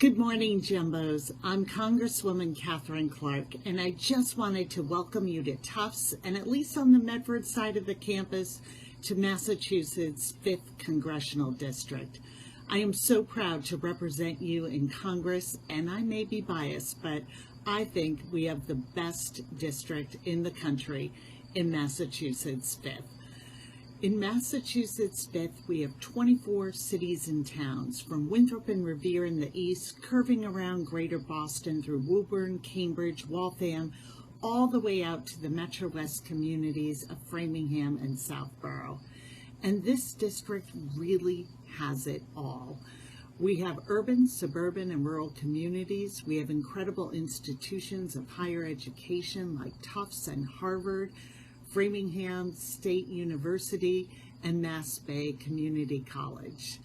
Good morning, Jumbos. I'm Congresswoman Catherine Clark, and I just wanted to welcome you to Tufts, and at least on the Medford side of the campus, to Massachusetts' 5th Congressional District. I am so proud to represent you in Congress, and I may be biased, but I think we have the best district in the country in Massachusetts' 5th. In Massachusetts 5th, we have 24 cities and towns, from Winthrop and Revere in the east, curving around greater Boston through Woburn, Cambridge, Waltham, all the way out to the Metro West communities of Framingham and Southborough. And this district really has it all. We have urban, suburban, and rural communities. We have incredible institutions of higher education like Tufts and Harvard, Framingham State University, and Mass Bay Community College.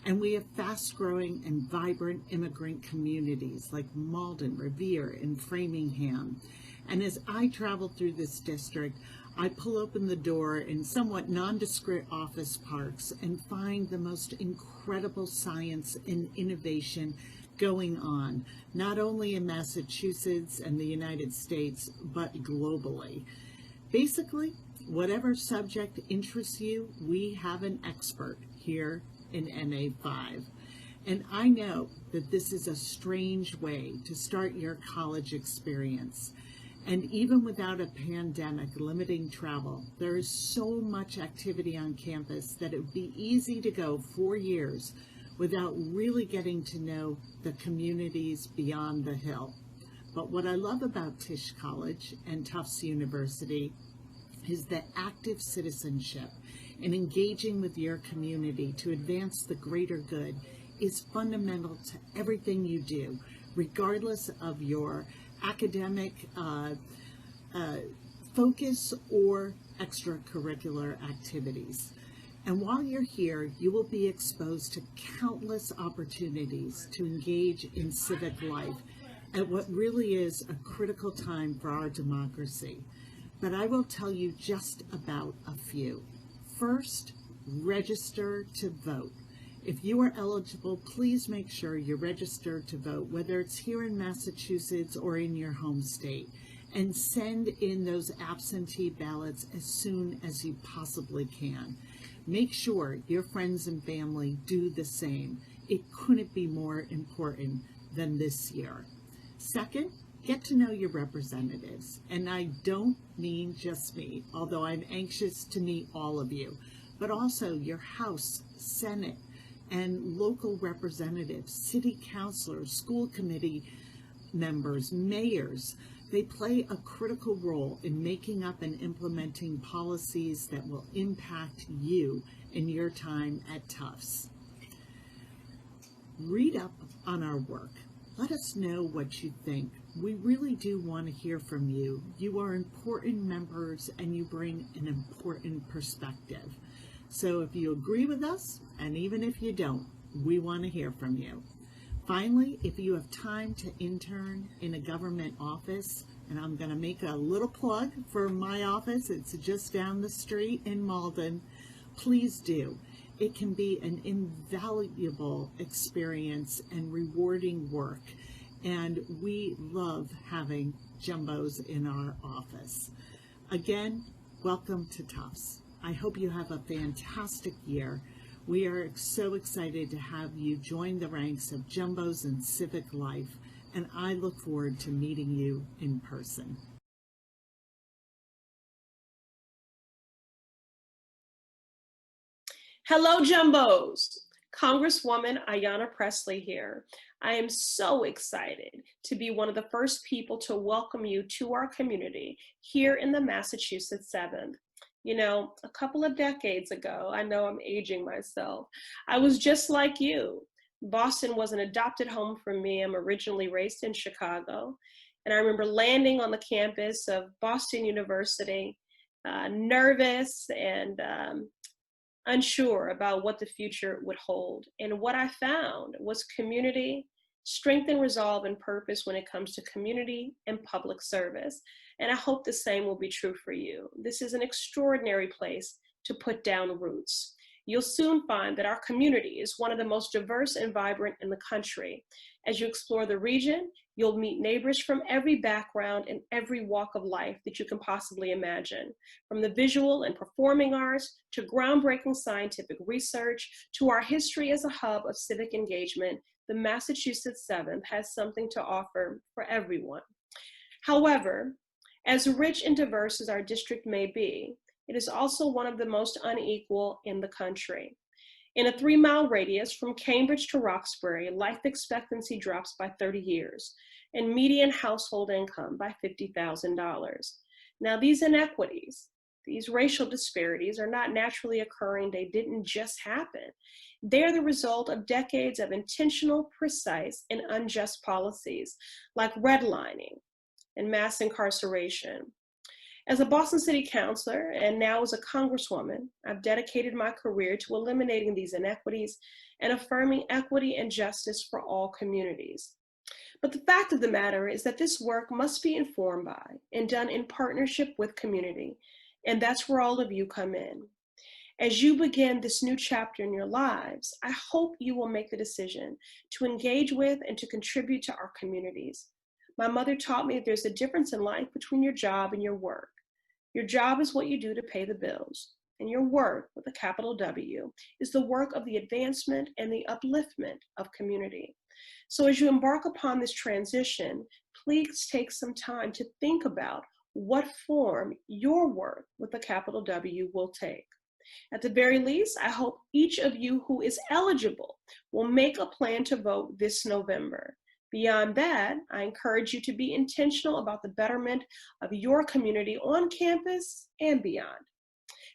And we have fast-growing and vibrant immigrant communities like Malden, Revere, and Framingham. And as I travel through this district, I pull open the door in somewhat nondescript office parks and find the most incredible science and innovation going on, not only in Massachusetts and the United States, but globally. Basically, whatever subject interests you, we have an expert here in MA5. And I know that this is a strange way to start your college experience. And even without a pandemic limiting travel, there is so much activity on campus that it would be easy to go 4 years without really getting to know the communities beyond the hill. But what I love about Tisch College and Tufts University is the active citizenship and engaging with your community to advance the greater good is fundamental to everything you do, regardless of your academic focus or extracurricular activities. And while you're here, you will be exposed to countless opportunities to engage in civic life at what really is a critical time for our democracy. But I will tell you just about a few. First, register to vote. If you are eligible, please make sure you're registered to vote, whether it's here in Massachusetts or in your home state, and send in those absentee ballots as soon as you possibly can. Make sure your friends and family do the same. It couldn't be more important than this year. Second, get to know your representatives. And I don't mean just me, although I'm anxious to meet all of you, but also your House, Senate, and local representatives, city councilors, school committee members, mayors. They play a critical role in making up and implementing policies that will impact you in your time at Tufts. Read up on our work. Let us know what you think. We really do want to hear from you. You are important members and you bring an important perspective. So if you agree with us, and even if you don't, we want to hear from you. Finally, if you have time to intern in a government office, and I'm going to make a little plug for my office, it's just down the street in Malden, please do. It can be an invaluable experience and rewarding work, and we love having jumbos in our office. Again, welcome to Tufts. I hope you have a fantastic year. We are so excited to have you join the ranks of jumbos in civic life, and I look forward to meeting you in person. Hello, Jumbos. Congresswoman Ayanna Pressley here. I am so excited to be one of the first people to welcome you to our community here in the Massachusetts 7th. You know, a couple of decades ago, I know I'm aging myself, I was just like you. Boston was an adopted home for me. I'm originally raised in Chicago, and I remember landing on the campus of Boston University, nervous and unsure about what the future would hold. And what I found was community, strength and resolve and purpose when it comes to community and public service. And I hope the same will be true for you. This is an extraordinary place to put down roots. You'll soon find that our community is one of the most diverse and vibrant in the country. As you explore the region, you'll meet neighbors from every background and every walk of life that you can possibly imagine, from the visual and performing arts to groundbreaking scientific research to our history as a hub of civic engagement. The Massachusetts 7th has something to offer for everyone. However, as rich and diverse as our district may be, it is also one of the most unequal in the country. In a 3-mile radius from Cambridge to Roxbury, life expectancy drops by 30 years and median household income by $50,000. Now, these inequities, these racial disparities are not naturally occurring. They didn't just happen. They're the result of decades of intentional, precise, and unjust policies like redlining and mass incarceration. As a Boston City Councilor and now as a Congresswoman, I've dedicated my career to eliminating these inequities and affirming equity and justice for all communities. But the fact of the matter is that this work must be informed by and done in partnership with community, and that's where all of you come in. As you begin this new chapter in your lives, I hope you will make the decision to engage with and to contribute to our communities. My mother taught me that there's a difference in life between your job and your work. Your job is what you do to pay the bills, and your work, with a capital W, is the work of the advancement and the upliftment of community. So as you embark upon this transition, please take some time to think about what form your work with a capital W will take. At the very least, I hope each of you who is eligible will make a plan to vote this November. Beyond that, I encourage you to be intentional about the betterment of your community on campus and beyond.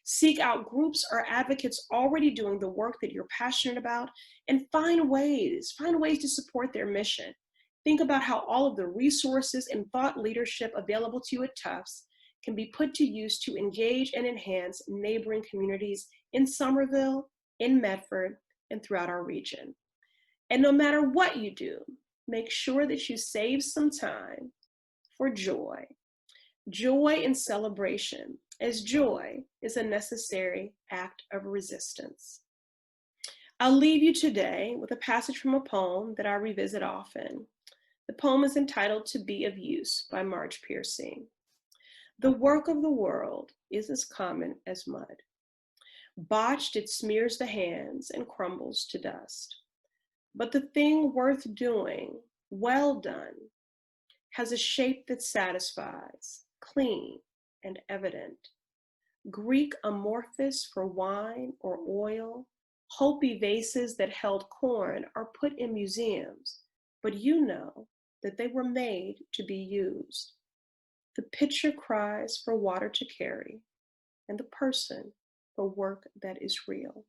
Seek out groups or advocates already doing the work that you're passionate about and find ways to support their mission. Think about how all of the resources and thought leadership available to you at Tufts can be put to use to engage and enhance neighboring communities in Somerville, in Medford, and throughout our region. And no matter what you do, make sure that you save some time for joy. Joy and celebration, as joy is a necessary act of resistance. I'll leave you today with a passage from a poem that I revisit often. The poem is entitled To Be of Use by Marge Piercy. The work of the world is as common as mud. Botched, it smears the hands and crumbles to dust. But the thing worth doing, well done, has a shape that satisfies, clean and evident. Greek amorphous for wine or oil, Hopi vases that held corn are put in museums, but you know that they were made to be used. The pitcher cries for water to carry, and the person for work that is real.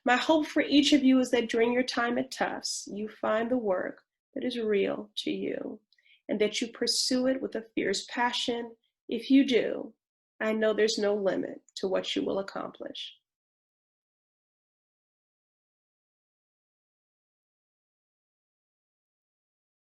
My hope for each of you is that during your time at Tufts, you find the work that is real to you and that you pursue it with a fierce passion. If you do, I know there's no limit to what you will accomplish.